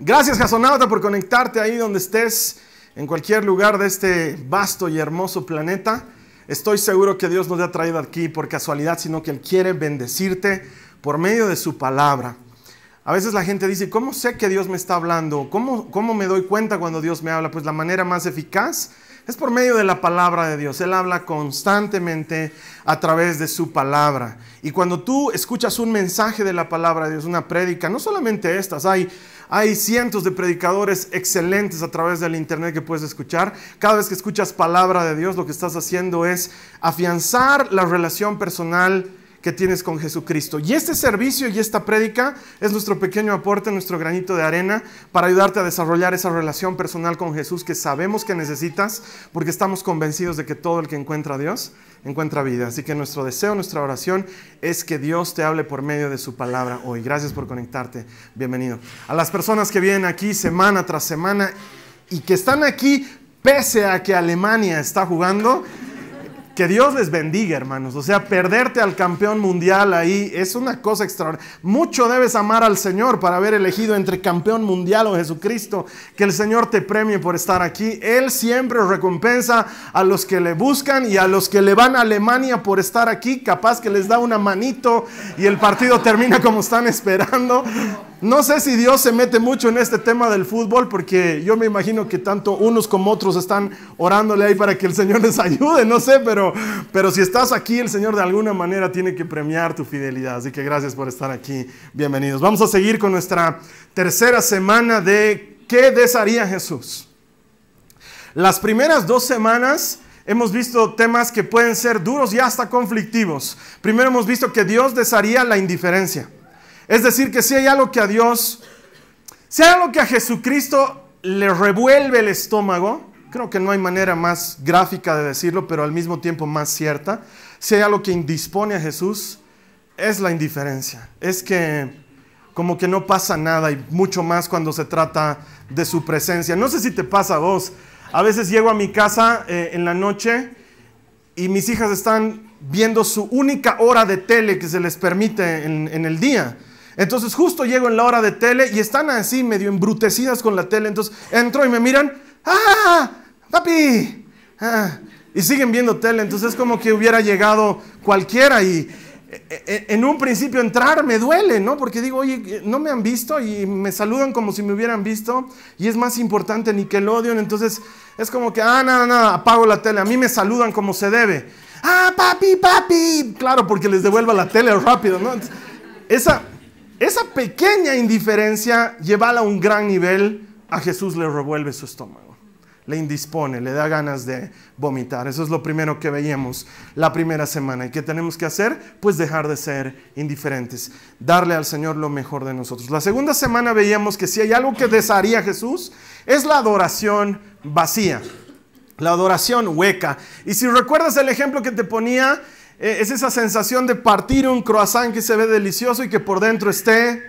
Gracias, Jasonauta, por conectarte ahí donde estés, en cualquier lugar de este vasto y hermoso planeta. Estoy seguro que Dios no te ha traído aquí por casualidad, sino que Él quiere bendecirte por medio de su palabra. A veces la gente dice, ¿cómo sé que Dios me está hablando? ¿Cómo me doy cuenta cuando Dios me habla? Pues la manera más eficaz es por medio de la palabra de Dios. Él habla constantemente a través de su palabra. Y cuando tú escuchas un mensaje de la palabra de Dios, una prédica, no solamente estas, hay cientos de predicadores excelentes a través del internet que puedes escuchar. Cada vez que escuchas palabra de Dios, lo que estás haciendo es afianzar la relación personal que tienes con Jesucristo. Y este servicio y esta prédica es nuestro pequeño aporte, nuestro granito de arena para ayudarte a desarrollar esa relación personal con Jesús que sabemos que necesitas, porque estamos convencidos de que todo el que encuentra a Dios encuentra vida. Así que nuestro deseo, nuestra oración es que Dios te hable por medio de su palabra hoy. Gracias por conectarte. Bienvenido. A las personas que vienen aquí semana tras semana y que están aquí pese a que Alemania está jugando, que Dios les bendiga, hermanos. O sea, perderte al campeón mundial ahí es una cosa extraordinaria. Mucho debes amar al Señor para haber elegido entre campeón mundial o Jesucristo. Que el Señor te premie por estar aquí. Él siempre recompensa a los que le buscan y a los que le van a Alemania por estar aquí. Capaz que les da una manito y el partido termina como están esperando. No sé si Dios se mete mucho en este tema del fútbol, porque yo me imagino que tanto unos como otros están orándole ahí para que el Señor les ayude, no sé, pero si estás aquí, el Señor de alguna manera tiene que premiar tu fidelidad. Así que gracias por estar aquí. Bienvenidos. Vamos a seguir con nuestra tercera semana de ¿qué desharía Jesús? Las primeras 2 semanas hemos visto temas que pueden ser duros y hasta conflictivos. Primero hemos visto que Dios desharía la indiferencia. Es decir, que si hay algo que a Jesucristo le revuelve el estómago, creo que no hay manera más gráfica de decirlo, pero al mismo tiempo más cierta. Si hay algo que indispone a Jesús, es la indiferencia. Es que como que no pasa nada, y mucho más cuando se trata de su presencia. No sé si te pasa a vos. A veces llego a mi casa en la noche y mis hijas están viendo su única hora de tele que se les permite en el día. Entonces justo llego en la hora de tele y están así medio embrutecidas con la tele. Entonces entro y me miran, ¡ah, papi! Ah, y siguen viendo tele. Entonces es como que hubiera llegado cualquiera y en un principio entrar me duele, ¿no? Porque digo, oye, no me han visto y me saludan como si me hubieran visto y es más importante Nickelodeon. Entonces es como que, nada, apago la tele. A mí me saludan como se debe. ¡Ah, papi! Claro, porque les devuelva la tele rápido, ¿no? Entonces, esa pequeña indiferencia, llevarla a un gran nivel, a Jesús le revuelve su estómago, le indispone, le da ganas de vomitar. Eso es lo primero que veíamos la primera semana. ¿Y qué tenemos que hacer? Pues dejar de ser indiferentes, darle al Señor lo mejor de nosotros. La segunda semana veíamos que si hay algo que desharía Jesús, es la adoración vacía, la adoración hueca. Y si recuerdas el ejemplo que te ponía, es esa sensación de partir un croissant que se ve delicioso y que por dentro esté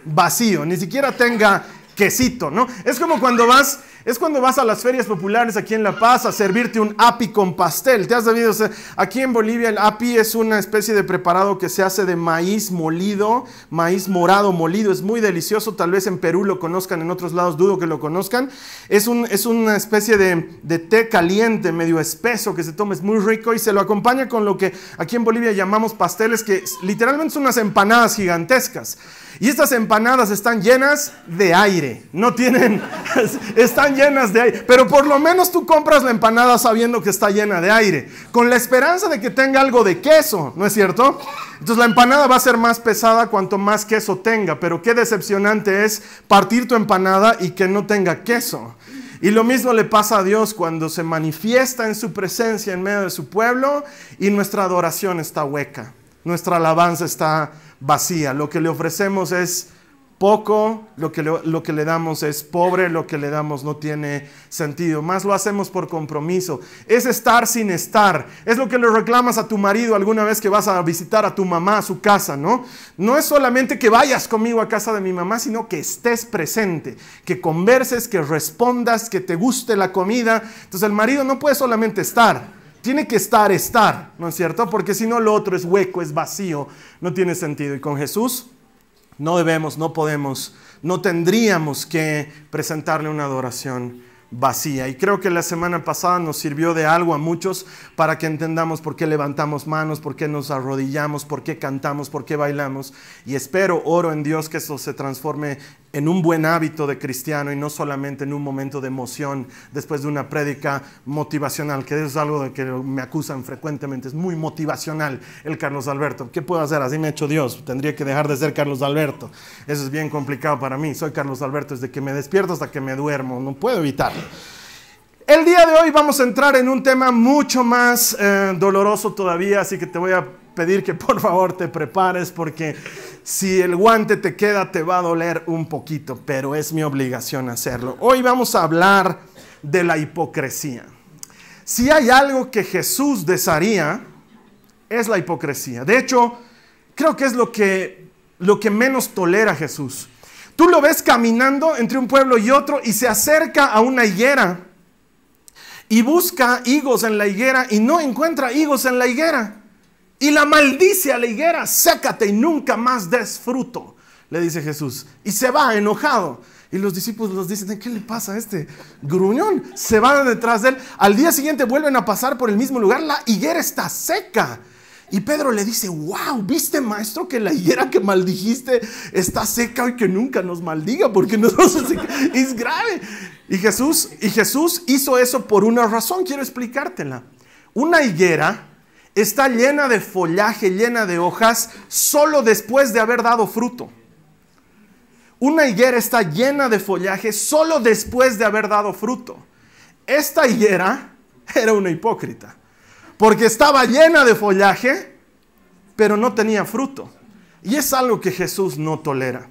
vacío, ni siquiera tenga quesito, ¿no? Es como cuando vas Es cuando vas a las ferias populares aquí en La Paz a servirte un api con pastel. ¿Te has debido? Aquí en Bolivia el api es una especie de preparado que se hace de maíz molido, maíz morado molido. Es muy delicioso. Tal vez en Perú lo conozcan, en otros lados dudo que lo conozcan. Es una especie de té caliente, medio espeso, que se toma. Es muy rico y se lo acompaña con lo que aquí en Bolivia llamamos pasteles, que literalmente son unas empanadas gigantescas. Y estas empanadas están llenas de aire, no tienen, están llenas de aire, pero por lo menos tú compras la empanada sabiendo que está llena de aire, con la esperanza de que tenga algo de queso, ¿no es cierto? Entonces la empanada va a ser más pesada cuanto más queso tenga, pero qué decepcionante es partir tu empanada y que no tenga queso. Y lo mismo le pasa a Dios cuando se manifiesta en su presencia en medio de su pueblo y nuestra adoración está hueca, nuestra alabanza está vacía. Lo que le ofrecemos es poco, lo que le damos es pobre, lo que le damos no tiene sentido. Más lo hacemos por compromiso. Es estar sin estar. Es lo que le reclamas a tu marido alguna vez que vas a visitar a tu mamá a su casa, ¿no? No es solamente que vayas conmigo a casa de mi mamá, sino que estés presente, que converses, que respondas, que te guste la comida. Entonces el marido no puede solamente estar. Tiene que estar, ¿no es cierto? Porque si no lo otro es hueco, es vacío, no tiene sentido. Y con Jesús no debemos, no podemos, no tendríamos que presentarle una adoración vacía. Y creo que la semana pasada nos sirvió de algo a muchos para que entendamos por qué levantamos manos, por qué nos arrodillamos, por qué cantamos, por qué bailamos. Y oro en Dios que eso se transforme en un buen hábito de cristiano y no solamente en un momento de emoción después de una prédica motivacional, que es algo de que me acusan frecuentemente. Es muy motivacional el Carlos Alberto. ¿Qué puedo hacer? Así me ha hecho Dios. Tendría que dejar de ser Carlos Alberto. Eso es bien complicado para mí. Soy Carlos Alberto desde que me despierto hasta que me duermo. No puedo evitarlo. El día de hoy vamos a entrar en un tema mucho más doloroso todavía, así que te voy a pedir que por favor te prepares, porque si el guante te queda te va a doler un poquito, pero es mi obligación hacerlo. Hoy vamos a hablar de la hipocresía. Si hay algo que Jesús desearía, es la hipocresía. De hecho, creo que es lo que menos tolera Jesús. Tú lo ves caminando entre un pueblo y otro y se acerca a una higuera y busca higos en la higuera y no encuentra higos en la higuera. Y la maldice a la higuera: sécate y nunca más des fruto, le dice Jesús. Y se va enojado. Y los discípulos los dicen: ¿qué le pasa a este gruñón? Se van detrás de él. Al día siguiente vuelven a pasar por el mismo lugar. La higuera está seca. Y Pedro le dice: wow, ¿viste, maestro, que la higuera que maldijiste está seca y que nunca nos maldiga? Porque nosotros es grave. Y Jesús hizo eso por una razón. Quiero explicártela. Una higuera está llena de follaje, llena de hojas, solo después de haber dado fruto. Una higuera está llena de follaje solo después de haber dado fruto. Esta higuera era una hipócrita, porque estaba llena de follaje, pero no tenía fruto. Y es algo que Jesús no tolera.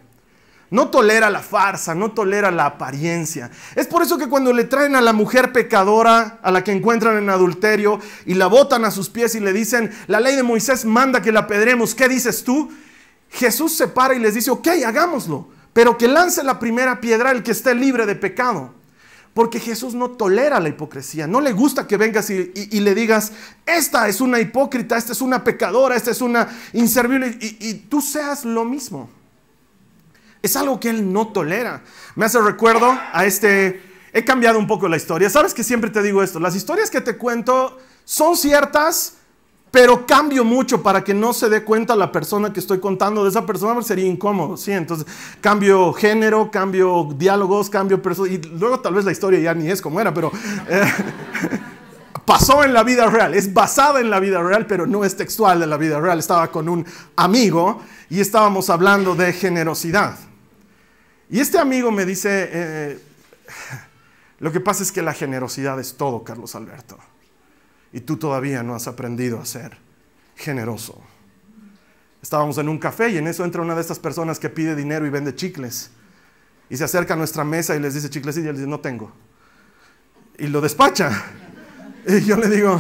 No tolera la farsa, no tolera la apariencia. Es por eso que cuando le traen a la mujer pecadora, a la que encuentran en adulterio, y la botan a sus pies y le dicen: la ley de Moisés manda que la apedremos, ¿qué dices tú? Jesús se para y les dice: ok, hagámoslo, pero que lance la primera piedra el que esté libre de pecado. Porque Jesús no tolera la hipocresía. No le gusta que vengas y le digas: esta es una hipócrita, esta es una pecadora, esta es una inservible, y tú seas lo mismo. Es algo que Él no tolera. Me hace recuerdo a he cambiado un poco la historia. Sabes que siempre te digo esto: las historias que te cuento son ciertas, pero cambio mucho para que no se dé cuenta la persona que estoy contando de esa persona, porque sería incómodo, ¿sí? Entonces cambio género, cambio diálogos, cambio personas, y luego tal vez la historia ya ni es como era, pero pasó en la vida real, es basada en la vida real, pero no es textual de la vida real. Estaba con un amigo y estábamos hablando de generosidad. Y este amigo me dice: lo que pasa es que la generosidad es todo, Carlos Alberto. Y tú todavía no has aprendido a ser generoso. Estábamos en un café y en eso entra una de estas personas que pide dinero y vende chicles. Y se acerca a nuestra mesa y les dice: chicles, y él dice: no tengo. Y lo despacha. Y yo le digo: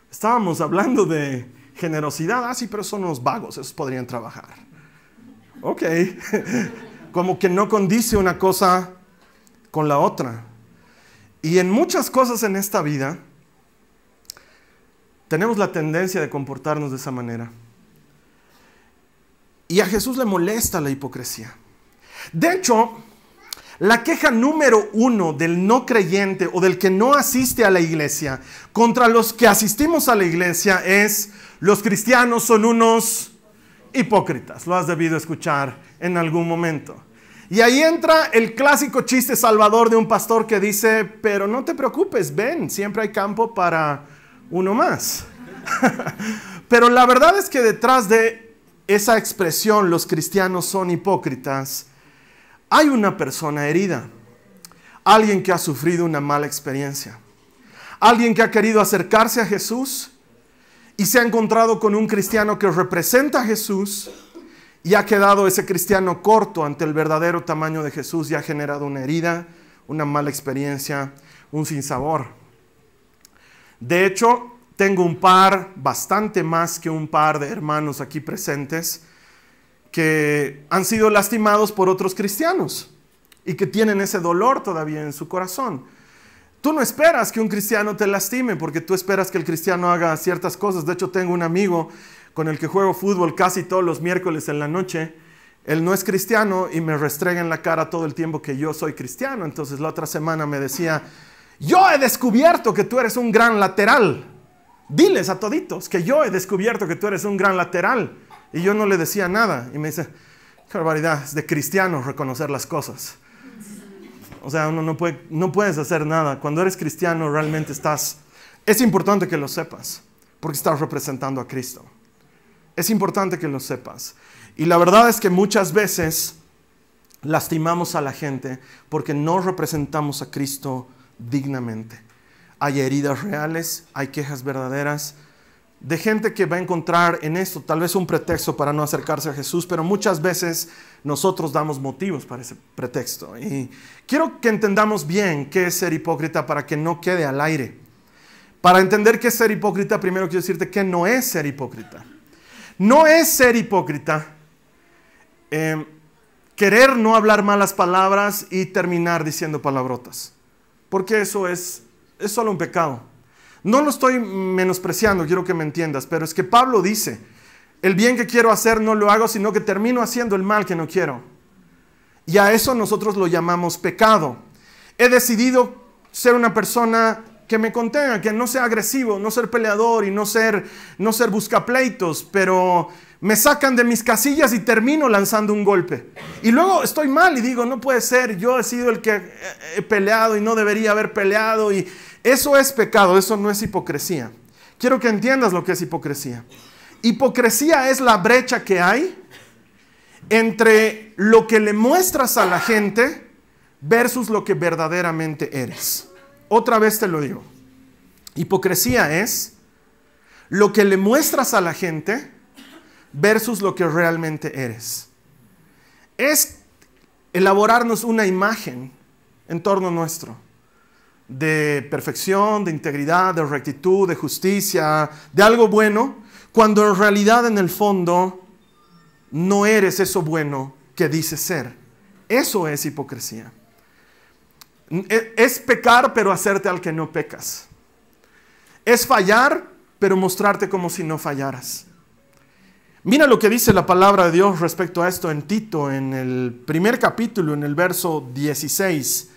estábamos hablando de generosidad. Ah, sí, pero son unos vagos, esos podrían trabajar. Ok. Como que no condice una cosa con la otra. Y en muchas cosas en esta vida tenemos la tendencia de comportarnos de esa manera. Y a Jesús le molesta la hipocresía. De hecho, la queja número 1 del no creyente o del que no asiste a la iglesia contra los que asistimos a la iglesia es: los cristianos son unos hipócritas. Lo has debido escuchar en algún momento. Y ahí entra el clásico chiste salvador de un pastor que dice: pero no te preocupes, ven, siempre hay campo para uno más. Pero la verdad es que detrás de esa expresión, los cristianos son hipócritas, hay una persona herida, alguien que ha sufrido una mala experiencia, alguien que ha querido acercarse a Jesús y se ha encontrado con un cristiano que representa a Jesús y ha quedado ese cristiano corto ante el verdadero tamaño de Jesús y ha generado una herida, una mala experiencia, un sinsabor. De hecho, tengo bastante más que un par de hermanos aquí presentes que han sido lastimados por otros cristianos y que tienen ese dolor todavía en su corazón. Tú no esperas que un cristiano te lastime porque tú esperas que el cristiano haga ciertas cosas. De hecho, tengo un amigo con el que juego fútbol casi todos los miércoles en la noche. Él no es cristiano y me restrega en la cara todo el tiempo que yo soy cristiano. Entonces la otra semana me decía: yo he descubierto que tú eres un gran lateral. Diles a toditos que yo he descubierto que tú eres un gran lateral. Y yo no le decía nada. Y me dice: qué barbaridad, es de cristianos reconocer las cosas. O sea, uno no puedes hacer nada. Cuando eres cristiano realmente es importante que lo sepas, porque estás representando a Cristo. Es importante que lo sepas. Y la verdad es que muchas veces lastimamos a la gente porque no representamos a Cristo dignamente. Hay heridas reales, hay quejas verdaderas de gente que va a encontrar en esto tal vez un pretexto para no acercarse a Jesús, pero muchas veces nosotros damos motivos para ese pretexto. Y quiero que entendamos bien qué es ser hipócrita para que no quede al aire. Para entender qué es ser hipócrita, primero quiero decirte qué no es ser hipócrita. No es ser hipócrita querer no hablar malas palabras y terminar diciendo palabrotas, porque eso es solo un pecado. No lo estoy menospreciando, quiero que me entiendas, pero es que Pablo dice: el bien que quiero hacer no lo hago, sino que termino haciendo el mal que no quiero. Y a eso nosotros lo llamamos pecado. He decidido ser una persona que me contenga, que no sea agresivo, no ser peleador y no ser buscapleitos, pero me sacan de mis casillas y termino lanzando un golpe. Y luego estoy mal y digo: no puede ser, yo he sido el que he peleado y no debería haber peleado. Y eso es pecado, eso no es hipocresía. Quiero que entiendas lo que es hipocresía. Hipocresía es la brecha que hay entre lo que le muestras a la gente versus lo que verdaderamente eres. Otra vez te lo digo. Hipocresía es lo que le muestras a la gente versus lo que realmente eres. Es elaborarnos una imagen en torno nuestro de perfección, de integridad, de rectitud, de justicia, de algo bueno, cuando en realidad en el fondo no eres eso bueno que dices ser. Eso es hipocresía. Es pecar pero hacerte al que no pecas. Es fallar pero mostrarte como si no fallaras. Mira lo que dice la palabra de Dios respecto a esto en Tito, en el primer capítulo, en el verso 16.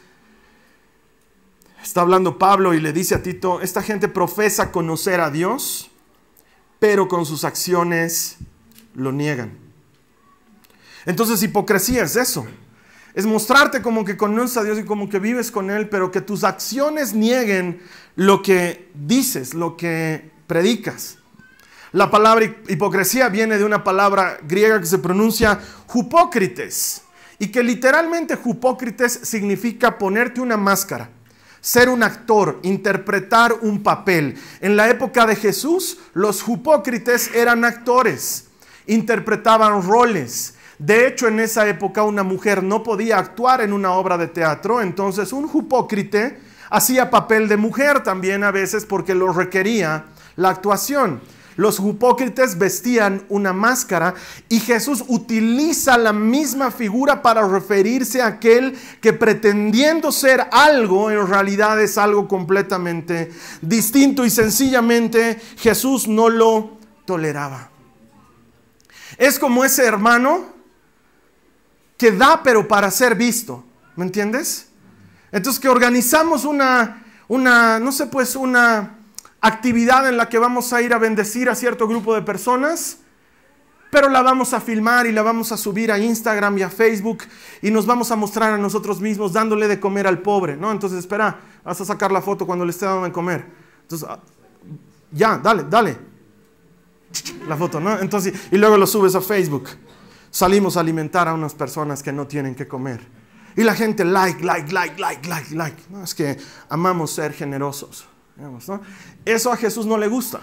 Está hablando Pablo y le dice a Tito: esta gente profesa conocer a Dios, pero con sus acciones lo niegan. Entonces hipocresía es eso. Es mostrarte como que conoces a Dios y como que vives con Él, pero que tus acciones nieguen lo que dices, lo que predicas. La palabra hipocresía viene de una palabra griega que se pronuncia hupócrites, y que literalmente hupócrites significa ponerte una máscara, ser un actor, interpretar un papel. En la época de Jesús, los hipócrites eran actores, interpretaban roles. De hecho, en esa época una mujer no podía actuar en una obra de teatro, entonces un hipócrite hacía papel de mujer también a veces porque lo requería la actuación. Los hipócritas vestían una máscara y Jesús utiliza la misma figura para referirse a aquel que pretendiendo ser algo, en realidad es algo completamente distinto, y sencillamente Jesús no lo toleraba. Es como ese hermano que da pero para ser visto, ¿me entiendes? Entonces que organizamos una actividad en la que vamos a ir a bendecir a cierto grupo de personas, pero la vamos a filmar y la vamos a subir a Instagram y a Facebook y nos vamos a mostrar a nosotros mismos dándole de comer al pobre, ¿no? Entonces espera, vas a sacar la foto cuando le esté dando de comer. Entonces, ya, dale. La foto, ¿no? Entonces, y luego lo subes a Facebook. Salimos a alimentar a unas personas que no tienen que comer. Y la gente like. No, es que amamos ser generosos. Digamos, ¿no? Eso a Jesús no le gusta.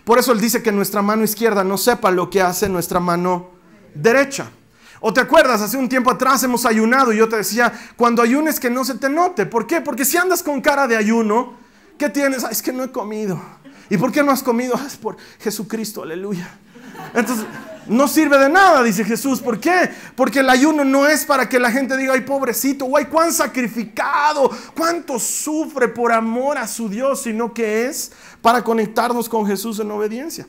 Por eso Él dice que nuestra mano izquierda no sepa lo que hace nuestra mano derecha. ¿O te acuerdas? Hace un tiempo atrás hemos ayunado y yo te decía, cuando ayunes que no se te note. ¿Por qué? Porque si andas con cara de ayuno, ¿qué tienes? Es que no he comido. ¿Y por qué no has comido? Es por Jesucristo, aleluya. Entonces, no sirve de nada, dice Jesús. ¿Por qué? Porque el ayuno no es para que la gente diga, ay, pobrecito, guay, cuán sacrificado, cuánto sufre por amor a su Dios, sino que es para conectarnos con Jesús en obediencia.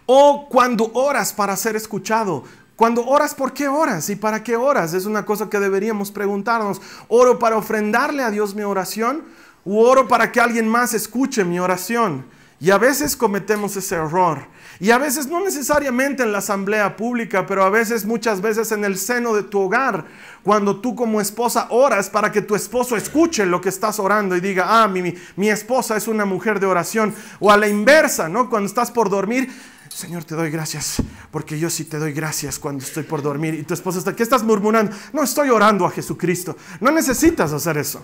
O cuando oras para ser escuchado. Cuando oras, ¿por qué oras? ¿Y para qué oras? Es una cosa que deberíamos preguntarnos. ¿Oro para ofrendarle a Dios mi oración? ¿O oro para que alguien más escuche mi oración? Y a veces cometemos ese error. Y a veces no necesariamente en la asamblea pública, pero a veces, muchas veces en el seno de tu hogar, cuando tú como esposa oras para que tu esposo escuche lo que estás orando y diga, mi esposa es una mujer de oración. O a la inversa, ¿no? Cuando estás por dormir, Señor, te doy gracias, porque yo sí te doy gracias cuando estoy por dormir. Y tu esposa está, ¿qué estás murmurando? No, estoy orando a Jesucristo. No necesitas hacer eso.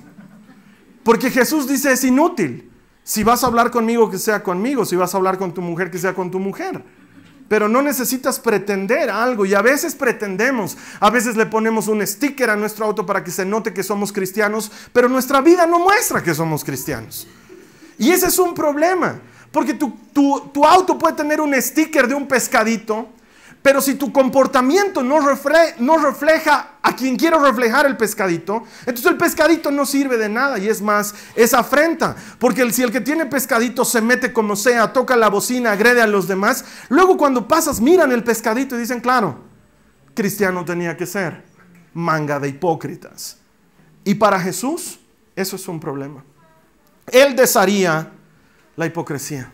Porque Jesús dice, es inútil. Si vas a hablar conmigo, que sea conmigo. Si vas a hablar con tu mujer, que sea con tu mujer. Pero no necesitas pretender algo. Y a veces pretendemos. A veces le ponemos un sticker a nuestro auto para que se note que somos cristianos. Pero nuestra vida no muestra que somos cristianos. Y ese es un problema. Porque tu auto puede tener un sticker de un pescadito. Pero si tu comportamiento no refleja a quien quiero reflejar el pescadito, entonces el pescadito no sirve de nada y es más, es afrenta. Porque si el que tiene pescadito se mete como sea, toca la bocina, agrede a los demás, luego cuando pasas miran el pescadito y dicen, claro, cristiano tenía que ser, manga de hipócritas. Y para Jesús eso es un problema. Él desharía la hipocresía.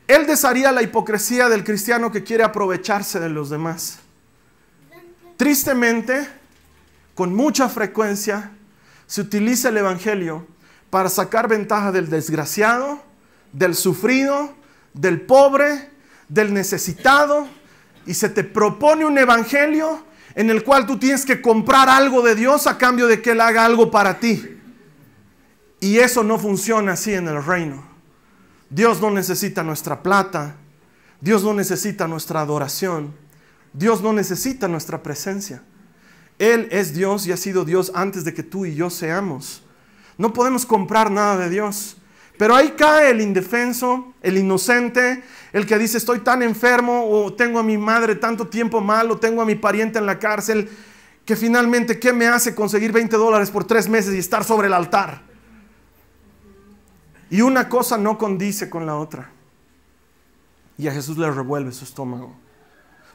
Él desharía la hipocresía del cristiano que quiere aprovecharse de los demás. Tristemente, con mucha frecuencia, se utiliza el evangelio para sacar ventaja del desgraciado, del sufrido, del pobre, del necesitado, y se te propone un evangelio en el cual tú tienes que comprar algo de Dios a cambio de que Él haga algo para ti. Y eso no funciona así en el reino. Dios no necesita nuestra plata. Dios no necesita nuestra adoración. Dios no necesita nuestra presencia. Él es Dios y ha sido Dios antes de que tú y yo seamos. No podemos comprar nada de Dios. Pero ahí cae el indefenso, el inocente, el que dice estoy tan enfermo, o tengo a mi madre tanto tiempo mal, o tengo a mi pariente en la cárcel, que finalmente, ¿qué me hace conseguir $20 por 3 meses y estar sobre el altar? Y una cosa no condice con la otra. Y a Jesús le revuelve su estómago.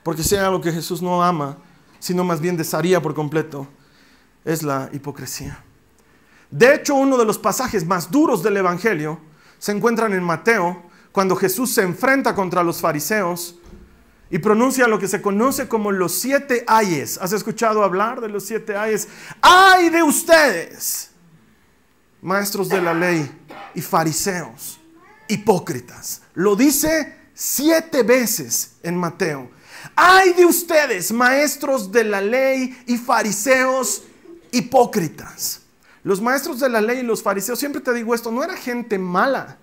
Porque si hay algo que Jesús no ama, sino más bien desharía por completo, es la hipocresía. De hecho, uno de los pasajes más duros del Evangelio se encuentran en Mateo, cuando Jesús se enfrenta contra los fariseos y pronuncia lo que se conoce como los 7 ayes. ¿Has escuchado hablar de los 7 ayes? ¡Ay de ustedes, maestros de la ley y fariseos, hipócritas! Lo dice 7 veces en Mateo. ¡Ay de ustedes, maestros de la ley y fariseos, hipócritas! Los maestros de la ley y los fariseos, siempre te digo esto, no era gente mala.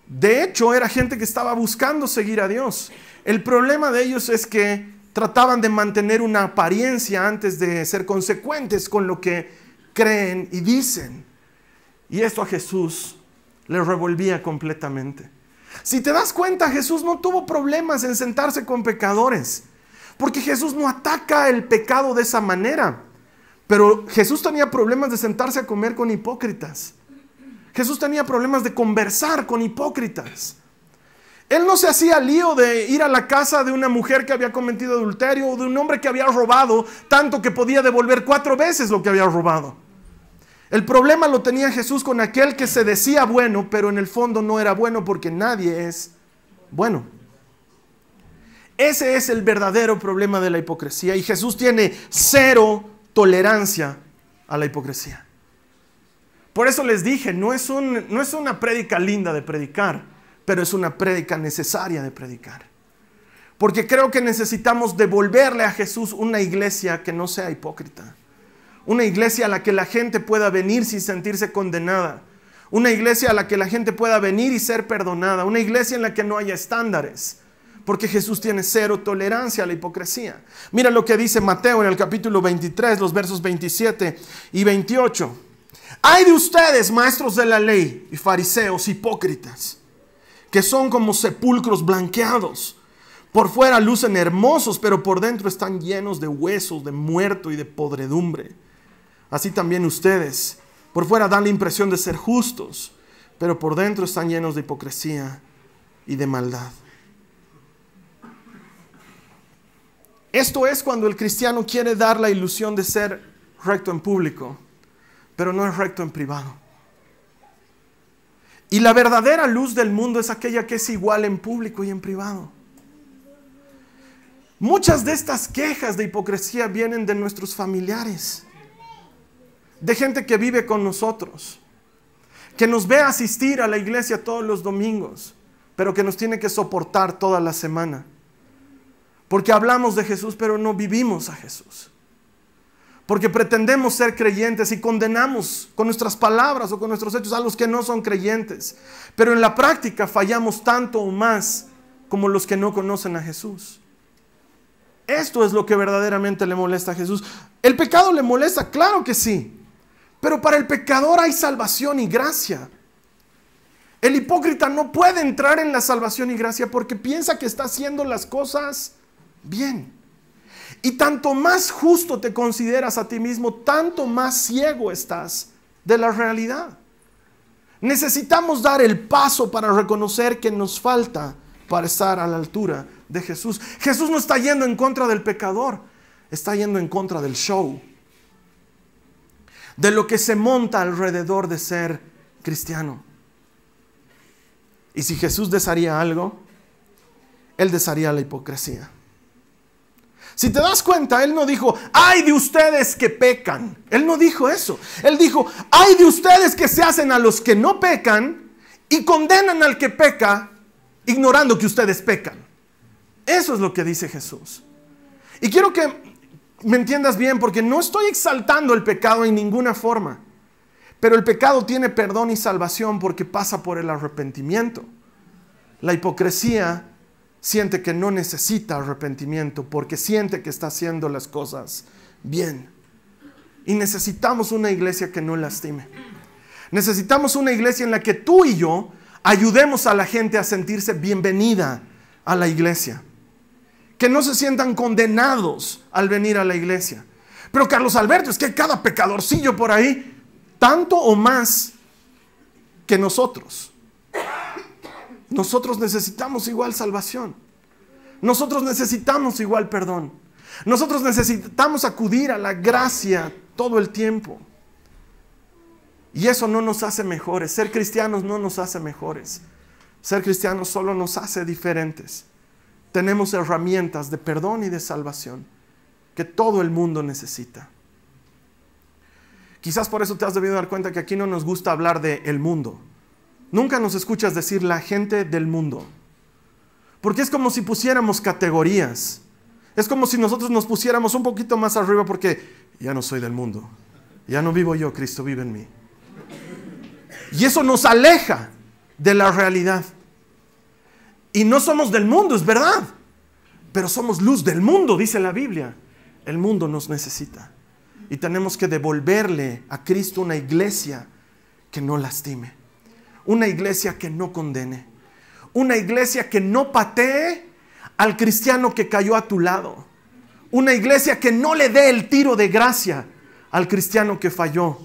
De hecho, era gente que estaba buscando seguir a Dios. El problema de ellos es que trataban de mantener una apariencia antes de ser consecuentes con lo que creen y dicen. Y esto a Jesús le revolvía completamente. Si te das cuenta, Jesús no tuvo problemas en sentarse con pecadores, porque Jesús no ataca el pecado de esa manera. Pero Jesús tenía problemas de sentarse a comer con hipócritas. Jesús tenía problemas de conversar con hipócritas. Él no se hacía lío de ir a la casa de una mujer que había cometido adulterio o de un hombre que había robado tanto que podía devolver 4 veces lo que había robado. El problema lo tenía Jesús con aquel que se decía bueno, pero en el fondo no era bueno, porque nadie es bueno. Ese es el verdadero problema de la hipocresía, y Jesús tiene 0 tolerancia a la hipocresía. Por eso les dije, no es una prédica linda de predicar, pero es una prédica necesaria de predicar. Porque creo que necesitamos devolverle a Jesús una iglesia que no sea hipócrita. Una iglesia a la que la gente pueda venir sin sentirse condenada. Una iglesia a la que la gente pueda venir y ser perdonada. Una iglesia en la que no haya estándares. Porque Jesús tiene 0 tolerancia a la hipocresía. Mira lo que dice Mateo en el capítulo 23, los versos 27 y 28. Ay de ustedes, maestros de la ley y fariseos hipócritas, que son como sepulcros blanqueados. Por fuera lucen hermosos, pero por dentro están llenos de huesos, de muerto y de podredumbre. Así también ustedes, por fuera dan la impresión de ser justos, pero por dentro están llenos de hipocresía y de maldad. Esto es cuando el cristiano quiere dar la ilusión de ser recto en público, pero no es recto en privado. Y la verdadera luz del mundo es aquella que es igual en público y en privado. Muchas de estas quejas de hipocresía vienen de nuestros familiares, de gente que vive con nosotros, que nos ve asistir a la iglesia todos los domingos, pero que nos tiene que soportar toda la semana. Porque hablamos de Jesús, pero no vivimos a Jesús. Porque pretendemos ser creyentes y condenamos con nuestras palabras o con nuestros hechos a los que no son creyentes. Pero en la práctica fallamos tanto o más como los que no conocen a Jesús. Esto es lo que verdaderamente le molesta a Jesús. ¿El pecado le molesta? Claro que sí. Pero para el pecador hay salvación y gracia. El hipócrita no puede entrar en la salvación y gracia porque piensa que está haciendo las cosas bien. Y tanto más justo te consideras a ti mismo, tanto más ciego estás de la realidad. Necesitamos dar el paso para reconocer que nos falta para estar a la altura de Jesús. Jesús no está yendo en contra del pecador, está yendo en contra del show, de lo que se monta alrededor de ser cristiano. Y si Jesús desharía algo, Él desharía la hipocresía. Si te das cuenta, Él no dijo, ay de ustedes que pecan. Él no dijo eso. Él dijo, ay de ustedes que se hacen a los que no pecan y condenan al que peca, ignorando que ustedes pecan. Eso es lo que dice Jesús. Y quiero que me entiendas bien, porque no estoy exaltando el pecado en ninguna forma. Pero el pecado tiene perdón y salvación porque pasa por el arrepentimiento. La hipocresía siente que no necesita arrepentimiento porque siente que está haciendo las cosas bien. Y necesitamos una iglesia que no lastime. Necesitamos una iglesia en la que tú y yo ayudemos a la gente a sentirse bienvenida a la iglesia. Que no se sientan condenados al venir a la iglesia. Pero Carlos Alberto, es que hay cada pecadorcillo por ahí, tanto o más que nosotros. Nosotros necesitamos igual salvación. Nosotros necesitamos igual perdón. Nosotros necesitamos acudir a la gracia todo el tiempo. Y eso no nos hace mejores. Ser cristianos no nos hace mejores. Ser cristianos solo nos hace diferentes. Tenemos herramientas de perdón y de salvación que todo el mundo necesita. Quizás por eso te has debido dar cuenta que aquí no nos gusta hablar de el mundo. Nunca nos escuchas decir la gente del mundo. Porque es como si pusiéramos categorías. Es como si nosotros nos pusiéramos un poquito más arriba porque ya no soy del mundo. Ya no vivo yo, Cristo vive en mí. Y eso nos aleja de la realidad. Y no somos del mundo, es verdad. Pero somos luz del mundo, dice la Biblia. El mundo nos necesita. Y tenemos que devolverle a Cristo una iglesia que no lastime. Una iglesia que no condene. una iglesia que no patee al cristiano que cayó a tu lado. Una iglesia que no le dé el tiro de gracia al cristiano que falló.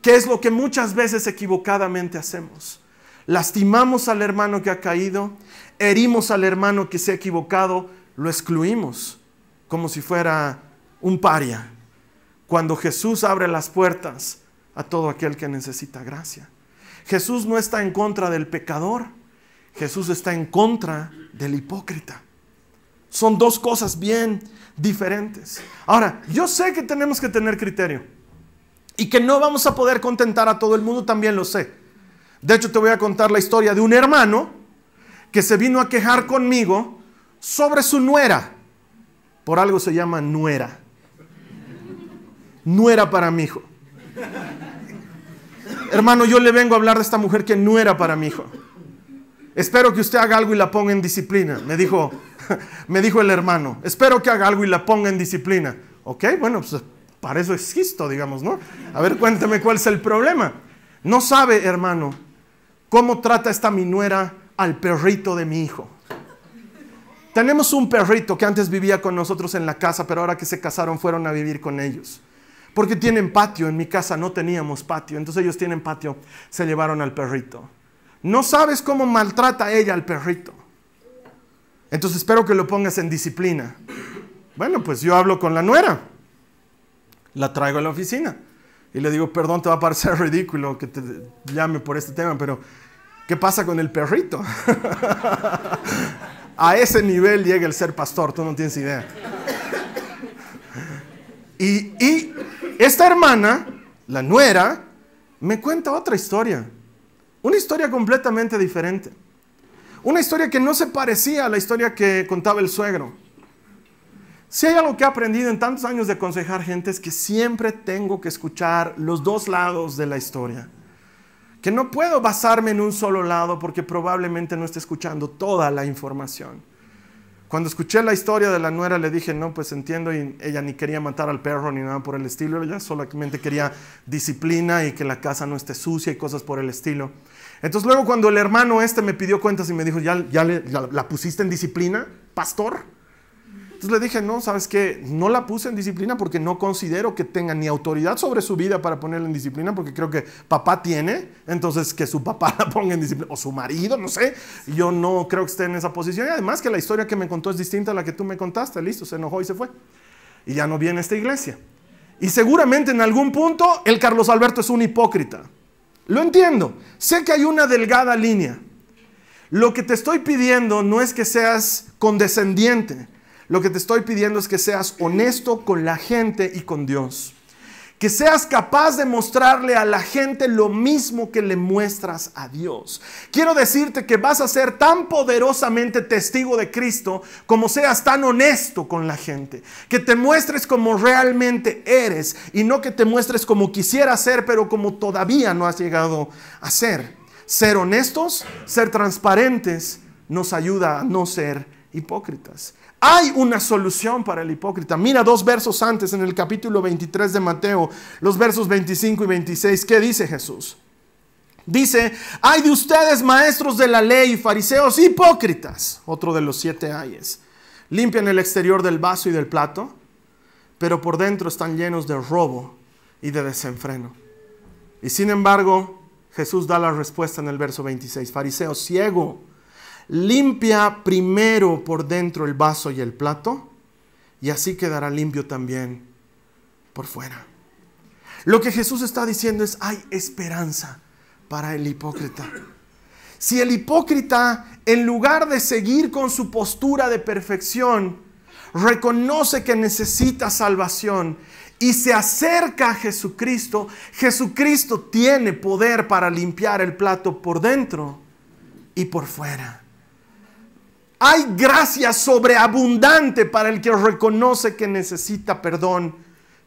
Que es lo que muchas veces equivocadamente hacemos. Lastimamos al hermano que ha caído, herimos al hermano que se ha equivocado, lo excluimos como si fuera un paria. Cuando Jesús abre las puertas a todo aquel que necesita gracia. Jesús no está en contra del pecador, Jesús está en contra del hipócrita. Son dos cosas bien diferentes. Ahora, yo sé que tenemos que tener criterio y que no vamos a poder contentar a todo el mundo, también lo sé. De hecho, te voy a contar la historia de un hermano que se vino a quejar conmigo sobre su nuera. Por algo se llama nuera. Nuera para mi hijo. Hermano, yo le vengo a hablar de esta mujer que no era para mi hijo. Espero que usted haga algo y la ponga en disciplina. Me dijo el hermano. Espero que haga algo y la ponga en disciplina. Ok, bueno, pues para eso existo, digamos, ¿no? A ver, cuénteme cuál es el problema. No sabe, hermano, cómo trata esta mi nuera al perrito de mi hijo. Tenemos un perrito que antes vivía con nosotros en la casa, pero ahora que se casaron fueron a vivir con ellos. Porque tienen patio, en mi casa no teníamos patio, entonces ellos tienen patio, se llevaron al perrito. No sabes cómo maltrata ella al perrito. Entonces espero que lo pongas en disciplina. Bueno, pues yo hablo con la nuera, la traigo a la oficina y le digo, perdón, te va a parecer ridículo que te llame por este tema, pero ¿qué pasa con el perrito? A ese nivel llega el ser pastor, tú no tienes idea. Y esta hermana, la nuera, me cuenta otra historia. Una historia completamente diferente. Una historia que no se parecía a la historia que contaba el suegro. Si hay algo que he aprendido en tantos años de aconsejar gente es que siempre tengo que escuchar los dos lados de la historia. Que no puedo basarme en un solo lado porque probablemente no esté escuchando toda la información. Cuando escuché la historia de la nuera le dije, no, pues entiendo, y ella ni quería matar al perro ni nada por el estilo, ella solamente quería disciplina y que la casa no esté sucia y cosas por el estilo. Entonces luego cuando el hermano me pidió cuentas y me dijo, ¿ya la pusiste en disciplina, pastor? Entonces le dije, no, ¿sabes qué? No la puse en disciplina porque no considero que tenga ni autoridad sobre su vida para ponerla en disciplina, porque creo que papá tiene, entonces que su papá la ponga en disciplina, o su marido, no sé. Yo no creo que esté en esa posición, y además que la historia que me contó es distinta a la que tú me contaste, listo, se enojó y se fue. Y ya no viene a esta iglesia. Y seguramente en algún punto el Carlos Alberto es un hipócrita. Lo entiendo, sé que hay una delgada línea. Lo que te estoy pidiendo no es que seas condescendiente. Lo que te estoy pidiendo es que seas honesto con la gente y con Dios. Que seas capaz de mostrarle a la gente lo mismo que le muestras a Dios. Quiero decirte que vas a ser tan poderosamente testigo de Cristo como seas tan honesto con la gente. Que te muestres como realmente eres y no que te muestres como quisieras ser, pero como todavía no has llegado a ser. Ser honestos, ser transparentes, nos ayuda a no ser hipócritas. Hay una solución para el hipócrita. Mira 2 versos antes en el capítulo 23 de Mateo, los versos 25 y 26. ¿Qué dice Jesús? Dice, ay de ustedes maestros de la ley y fariseos hipócritas. Otro de los 7 ayes. Limpian el exterior del vaso y del plato, pero por dentro están llenos de robo y de desenfreno. Y sin embargo, Jesús da la respuesta en el verso 26. Fariseo ciego, limpia primero por dentro el vaso y el plato, y así quedará limpio también por fuera. Lo que Jesús está diciendo es, hay esperanza para el hipócrita. Si el hipócrita, en lugar de seguir con su postura de perfección, reconoce que necesita salvación y se acerca a Jesucristo, Jesucristo tiene poder para limpiar el plato por dentro y por fuera. Hay gracia sobreabundante para el que reconoce que necesita perdón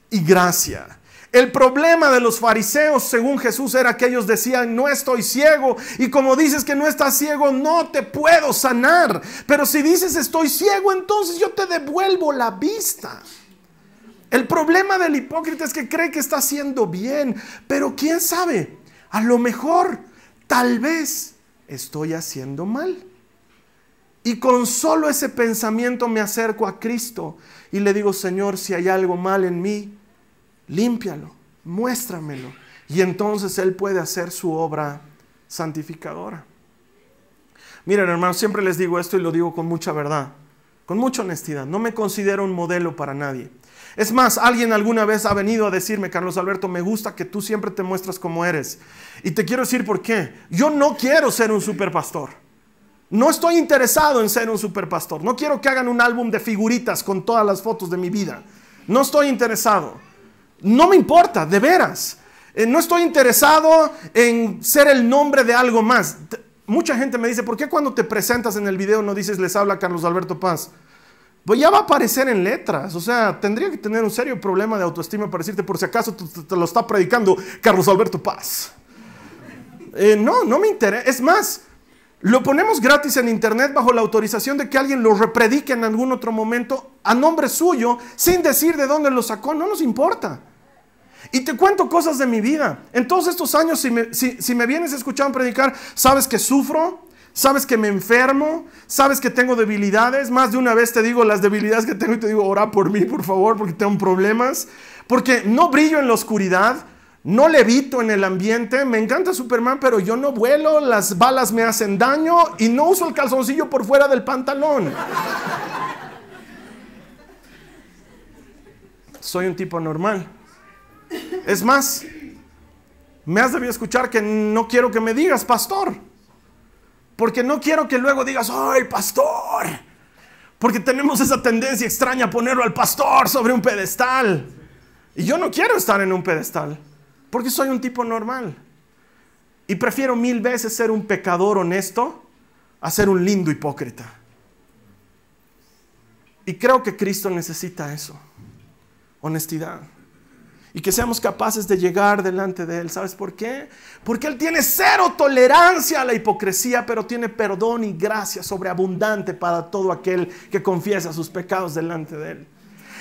y gracia. El problema de los fariseos, según Jesús, era que ellos decían, no estoy ciego. Y como dices que no estás ciego, no te puedo sanar. Pero si dices estoy ciego, entonces yo te devuelvo la vista. El problema del hipócrita es que cree que está haciendo bien. Pero quién sabe, a lo mejor, tal vez, estoy haciendo mal. Y con solo ese pensamiento me acerco a Cristo y le digo, Señor, si hay algo mal en mí, límpialo, muéstramelo. Y entonces Él puede hacer su obra santificadora. Miren, hermanos, siempre les digo esto y lo digo con mucha verdad, con mucha honestidad. No me considero un modelo para nadie. Es más, alguien alguna vez ha venido a decirme, Carlos Alberto, me gusta que tú siempre te muestras como eres. Y te quiero decir por qué. Yo no quiero ser un superpastor. No estoy interesado en ser un superpastor. No quiero que hagan un álbum de figuritas con todas las fotos de mi vida. No estoy interesado. No me importa, de veras. No estoy interesado en ser el nombre de algo más. Mucha gente me dice, ¿por qué cuando te presentas en el video no dices, les habla Carlos Alberto Paz? Pues ya va a aparecer en letras. O sea, tendría que tener un serio problema de autoestima para decirte, por si acaso te lo está predicando Carlos Alberto Paz. No me interesa. Es más, lo ponemos gratis en internet bajo la autorización de que alguien lo repredique en algún otro momento a nombre suyo, sin decir de dónde lo sacó. No nos importa. Y te cuento cosas de mi vida. En todos estos años, si me vienes escuchando predicar, sabes que sufro, sabes que me enfermo, sabes que tengo debilidades. Más de una vez te digo las debilidades que tengo y te digo, ora por mí, por favor, porque tengo problemas. Porque no brillo en la oscuridad, no levito en el ambiente. Me encanta Superman, pero yo no vuelo, las balas me hacen daño y no uso el calzoncillo por fuera del pantalón. Soy un tipo normal. Es más, me has debido escuchar que no quiero que me digas pastor, porque no quiero que luego digas, ¡ay, pastor! Porque tenemos esa tendencia extraña a ponerlo al pastor sobre un pedestal. Y yo no quiero estar en un pedestal, porque soy un tipo normal. Y prefiero 1000 veces ser un pecador honesto a ser un lindo hipócrita. Y creo que Cristo necesita eso, honestidad. Y que seamos capaces de llegar delante de Él. ¿Sabes por qué? Porque Él tiene cero tolerancia a la hipocresía, pero tiene perdón y gracia sobreabundante para todo aquel que confiesa sus pecados delante de Él.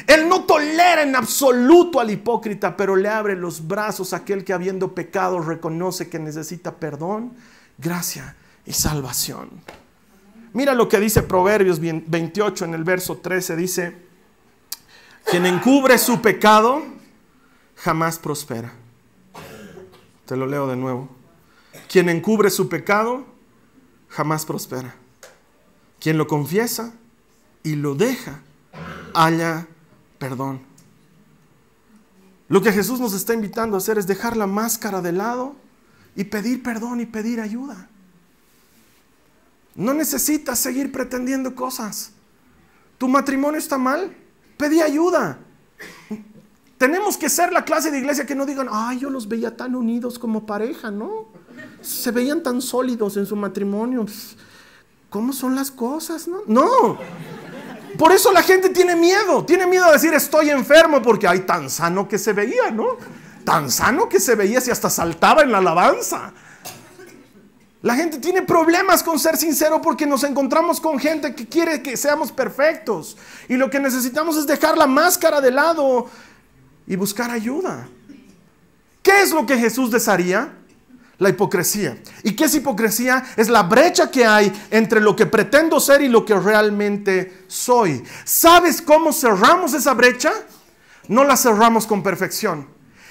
Él no tolera en absoluto al hipócrita, pero le abre los brazos a aquel que habiendo pecado reconoce que necesita perdón, gracia y salvación. Mira lo que dice Proverbios 28 en el verso 13. Dice, quien encubre su pecado jamás prospera. Te lo leo de nuevo. Quien encubre su pecado jamás prospera. Quien lo confiesa y lo deja, halla perdón. Lo que Jesús nos está invitando a hacer es dejar la máscara de lado y pedir perdón y pedir ayuda. No necesitas seguir pretendiendo cosas. ¿Tu matrimonio está mal? Pedí ayuda. Tenemos que ser la clase de iglesia que no digan, ay, yo los veía tan unidos como pareja, ¿no? Se veían tan sólidos en su matrimonio. ¿Cómo son las cosas, no? No. Por eso la gente tiene miedo a decir estoy enfermo, porque ay, tan sano que se veía, ¿no? Tan sano que se veía si hasta saltaba en la alabanza. La gente tiene problemas con ser sincero porque nos encontramos con gente que quiere que seamos perfectos. Y lo que necesitamos es dejar la máscara de lado y buscar ayuda. ¿Qué es lo que Jesús desharía? La hipocresía. ¿Y qué es hipocresía? Es la brecha que hay entre lo que pretendo ser y lo que realmente soy. ¿Sabes cómo cerramos esa brecha? No la cerramos con perfección.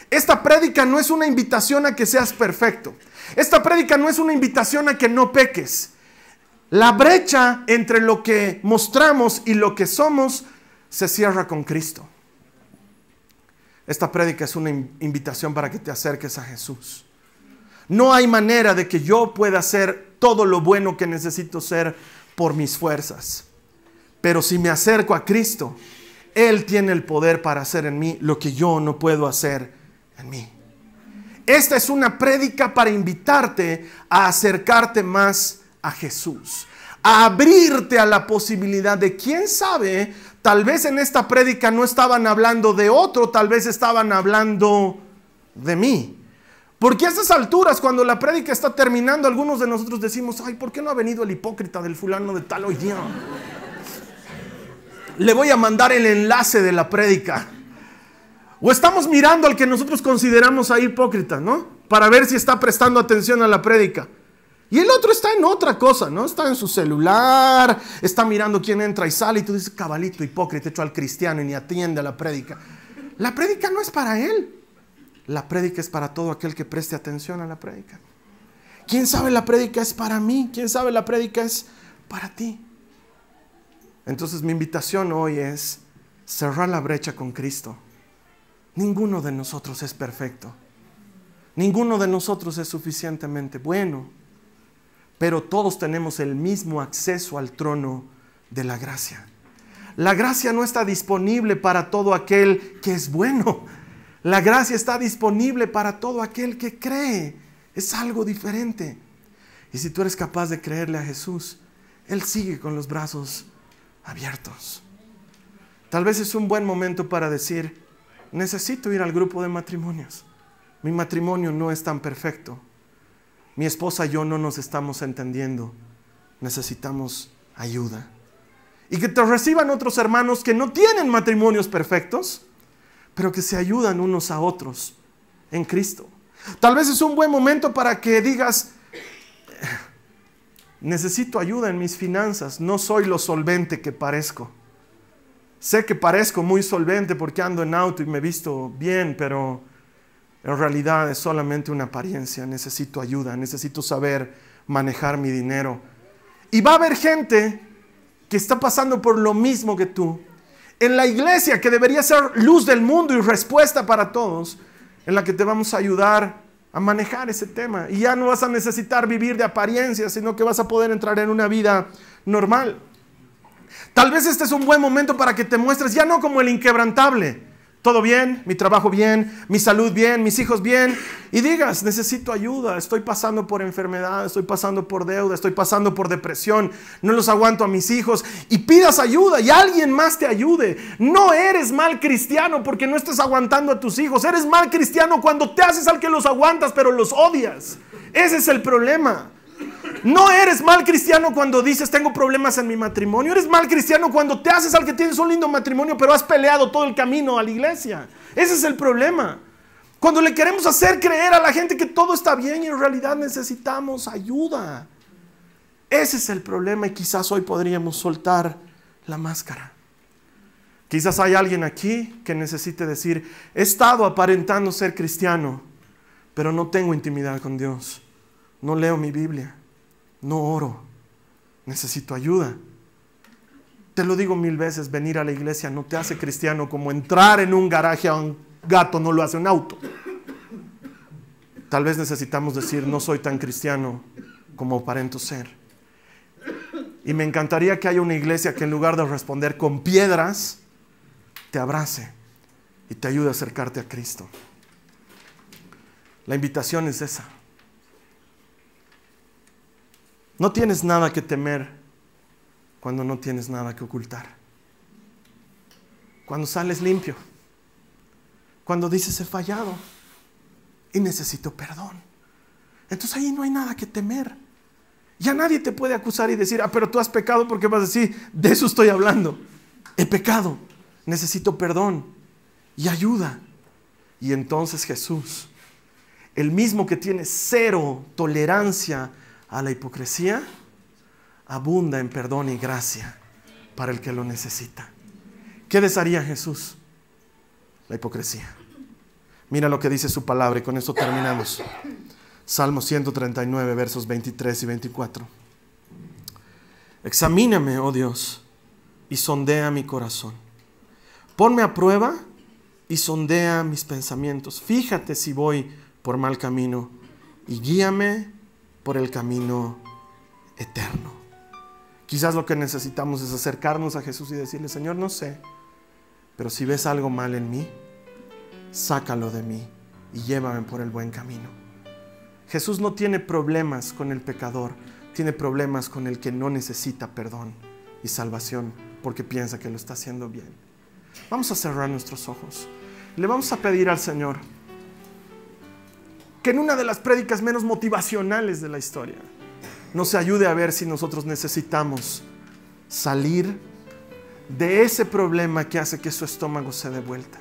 Esta prédica no es una invitación a que seas perfecto. Esta prédica no es una invitación a que no peques. La brecha entre lo que mostramos y lo que somos se cierra con Cristo. Esta prédica es una invitación para que te acerques a Jesús. No hay manera de que yo pueda hacer todo lo bueno que necesito ser por mis fuerzas. Pero si me acerco a Cristo, Él tiene el poder para hacer en mí lo que yo no puedo hacer en mí. Esta es una prédica para invitarte a acercarte más a Jesús, a abrirte a la posibilidad de, quién sabe, tal vez en esta prédica no estaban hablando de otro, tal vez estaban hablando de mí. Porque a estas alturas, cuando la prédica está terminando, algunos de nosotros decimos, ay, ¿por qué no ha venido el hipócrita del fulano de tal hoy día? Le voy a mandar el enlace de la prédica. O estamos mirando al que nosotros consideramos ahí hipócrita, ¿no? Para ver si está prestando atención a la prédica. Y el otro está en otra cosa, ¿no? Está en su celular, está mirando quién entra y sale, y tú dices, cabalito hipócrita, hecho al cristiano y ni atiende a la prédica. La prédica no es para él. La prédica es para todo aquel que preste atención a la prédica. ¿Quién sabe la prédica es para mí? ¿Quién sabe la prédica es para ti? Entonces mi invitación hoy es cerrar la brecha con Cristo. Ninguno de nosotros es perfecto. Ninguno de nosotros es suficientemente bueno. Pero todos tenemos el mismo acceso al trono de la gracia. La gracia no está disponible para todo aquel que es bueno. La gracia está disponible para todo aquel que cree. Es algo diferente. Y si tú eres capaz de creerle a Jesús, Él sigue con los brazos abiertos. Tal vez es un buen momento para decir, necesito ir al grupo de matrimonios. Mi matrimonio no es tan perfecto. Mi esposa y yo no nos estamos entendiendo. Necesitamos ayuda. Y que te reciban otros hermanos que no tienen matrimonios perfectos, pero que se ayudan unos a otros en Cristo. Tal vez es un buen momento para que digas, necesito ayuda en mis finanzas, no soy lo solvente que parezco. Sé que parezco muy solvente porque ando en auto y me visto bien, pero en realidad es solamente una apariencia. Necesito ayuda, necesito saber manejar mi dinero. Y va a haber gente que está pasando por lo mismo que tú. En la iglesia, que debería ser luz del mundo y respuesta para todos, en la que te vamos a ayudar a manejar ese tema. Y ya no vas a necesitar vivir de apariencias, sino que vas a poder entrar en una vida normal. Tal vez este es un buen momento para que te muestres ya no como el inquebrantable. Todo bien, mi trabajo bien, mi salud bien, mis hijos bien. Y digas, necesito ayuda, estoy pasando por enfermedad, estoy pasando por deuda, estoy pasando por depresión, no los aguanto a mis hijos. Y pidas ayuda y alguien más te ayude. No eres mal cristiano porque no estás aguantando a tus hijos. Eres mal cristiano cuando te haces al que los aguantas pero los odias. Ese es el problema. No eres mal cristiano cuando dices tengo problemas en mi matrimonio. Eres mal cristiano cuando te haces al que tienes un lindo matrimonio pero has peleado todo el camino a la iglesia. Ese es el problema. Cuando le queremos hacer creer a la gente que todo está bien y en realidad necesitamos ayuda. Ese es el problema y quizás hoy podríamos soltar la máscara. Quizás hay alguien aquí que necesite decir, he estado aparentando ser cristiano, pero no tengo intimidad con Dios. No leo mi Biblia. No oro, necesito ayuda. Te lo digo 1000 veces, venir a la iglesia no te hace cristiano como entrar en un garaje a un gato no lo hace un auto. Tal vez necesitamos decir, no soy tan cristiano como aparento ser. Y me encantaría que haya una iglesia que en lugar de responder con piedras, te abrace y te ayude a acercarte a Cristo. La invitación es esa. No tienes nada que temer cuando no tienes nada que ocultar. Cuando sales limpio. Cuando dices he fallado y necesito perdón. Entonces ahí no hay nada que temer. Ya nadie te puede acusar y decir, pero tú has pecado, porque vas a decir, de eso estoy hablando. He pecado, necesito perdón y ayuda. Y entonces Jesús, el mismo que tiene cero tolerancia a la hipocresía, abunda en perdón y gracia para el que lo necesita. ¿Qué desharía Jesús? La hipocresía. Mira lo que dice su palabra y con esto terminamos. Salmo 139, versos 23 y 24. Examíname, oh Dios, y sondea mi corazón. Ponme a prueba y sondea mis pensamientos. Fíjate si voy por mal camino y guíame por el camino eterno. Quizás lo que necesitamos es acercarnos a Jesús y decirle, Señor, no sé, pero si ves algo mal en mí, sácalo de mí y llévame por el buen camino. Jesús no tiene problemas con el pecador, tiene problemas con el que no necesita perdón y salvación porque piensa que lo está haciendo bien. Vamos a cerrar nuestros ojos. Le vamos a pedir al Señor que en una de las prédicas menos motivacionales de la historia nos ayude a ver si nosotros necesitamos salir de ese problema que hace que su estómago se dé vuelta.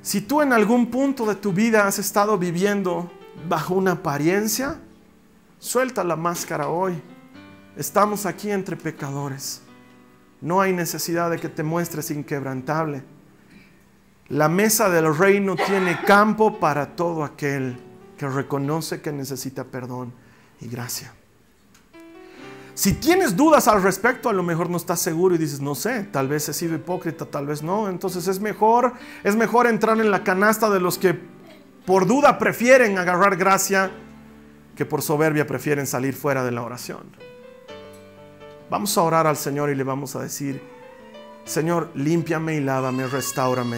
Si tú en algún punto de tu vida has estado viviendo bajo una apariencia, Suelta la máscara hoy. Estamos aquí entre pecadores. No hay necesidad de que te muestres inquebrantable. La mesa del reino tiene campo para todo aquel que reconoce que necesita perdón y gracia. Si tienes dudas al respecto, a lo mejor no estás seguro y dices, no sé, tal vez he sido hipócrita, tal vez no. Entonces es mejor entrar en la canasta de los que por duda prefieren agarrar gracia que por soberbia prefieren salir fuera de la oración. Vamos a orar al Señor y le vamos a decir, Señor, límpiame y lávame, restáurame.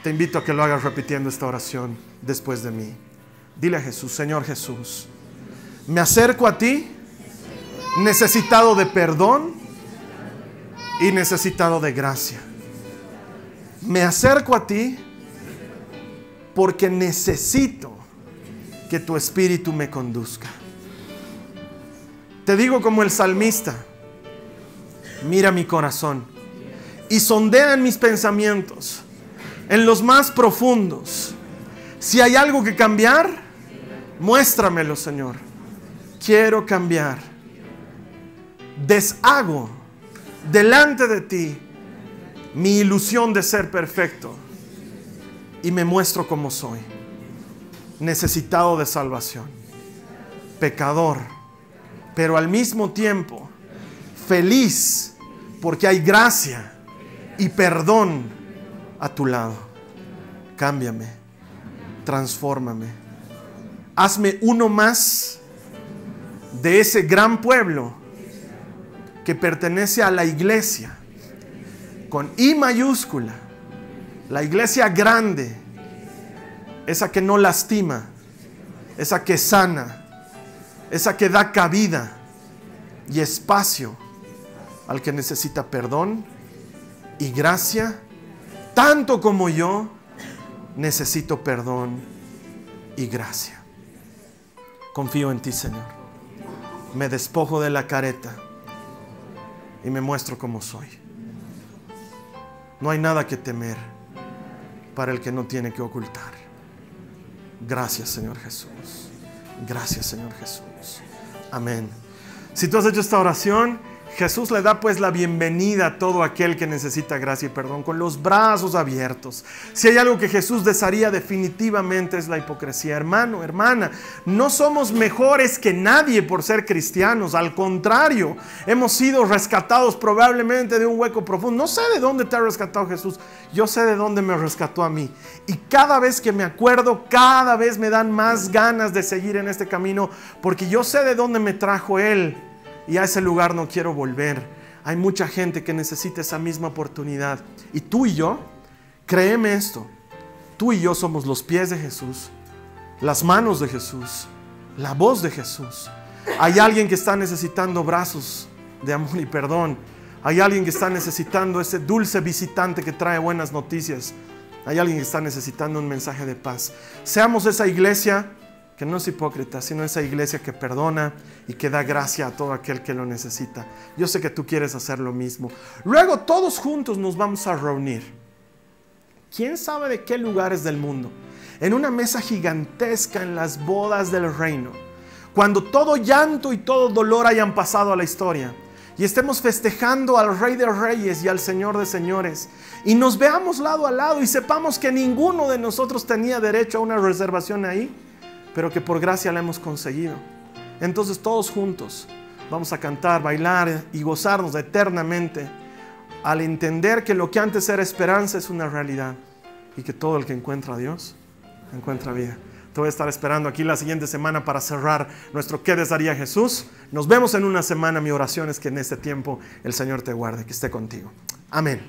Te invito a que lo hagas repitiendo esta oración después de mí. Dile a Jesús, Señor Jesús, me acerco a ti necesitado de perdón y necesitado de gracia. Me acerco a ti porque necesito que tu espíritu me conduzca. Te digo como el salmista, mira mi corazón y sondea en mis pensamientos, en los más profundos. Si hay algo que cambiar, muéstramelo, Señor. Quiero cambiar. Deshago delante de ti mi ilusión de ser perfecto y me muestro como soy, necesitado de salvación, pecador, pero al mismo tiempo feliz porque hay gracia y perdón a tu lado. Cámbiame, transfórmame, hazme uno más de ese gran pueblo que pertenece a la iglesia, con I mayúscula, la iglesia grande, esa que no lastima, esa que sana, esa que da cabida y espacio al que necesita perdón y gracia, tanto como yo necesito perdón y gracia. Confío en ti, Señor. Me despojo de la careta y me muestro como soy. No hay nada que temer para el que no tiene que ocultar. Gracias, Señor Jesús. Gracias, Señor Jesús. Amén. Si tú has hecho esta oración, Jesús le da pues la bienvenida a todo aquel que necesita gracia y perdón con los brazos abiertos. Si hay algo que Jesús desearía definitivamente es la hipocresía. Hermano, hermana, no somos mejores que nadie por ser cristianos. Al contrario, hemos sido rescatados probablemente de un hueco profundo. No sé de dónde te ha rescatado Jesús. Yo sé de dónde me rescató a mí. Y cada vez que me acuerdo, cada vez me dan más ganas de seguir en este camino, porque yo sé de dónde me trajo Él. Y a ese lugar no quiero volver. Hay mucha gente que necesita esa misma oportunidad. Y tú y yo, créeme esto, tú y yo somos los pies de Jesús, las manos de Jesús, la voz de Jesús. Hay alguien que está necesitando brazos de amor y perdón. Hay alguien que está necesitando ese dulce visitante que trae buenas noticias. Hay alguien que está necesitando un mensaje de paz. Seamos esa iglesia que no es hipócrita, sino esa iglesia que perdona y que da gracia a todo aquel que lo necesita. Yo sé que tú quieres hacer lo mismo. Luego todos juntos nos vamos a reunir. ¿Quién sabe de qué lugares del mundo? En una mesa gigantesca en las bodas del reino. Cuando todo llanto y todo dolor hayan pasado a la historia y estemos festejando al Rey de Reyes y al Señor de Señores, y nos veamos lado a lado y sepamos que ninguno de nosotros tenía derecho a una reservación ahí, pero que por gracia la hemos conseguido. Entonces todos juntos vamos a cantar, bailar y gozarnos eternamente al entender que lo que antes era esperanza es una realidad y que todo el que encuentra a Dios encuentra vida. Te voy a estar esperando aquí la siguiente semana para cerrar nuestro ¿Qué desearía Jesús? Nos vemos en una semana. Mi oración es que en este tiempo el Señor te guarde, que esté contigo. Amén.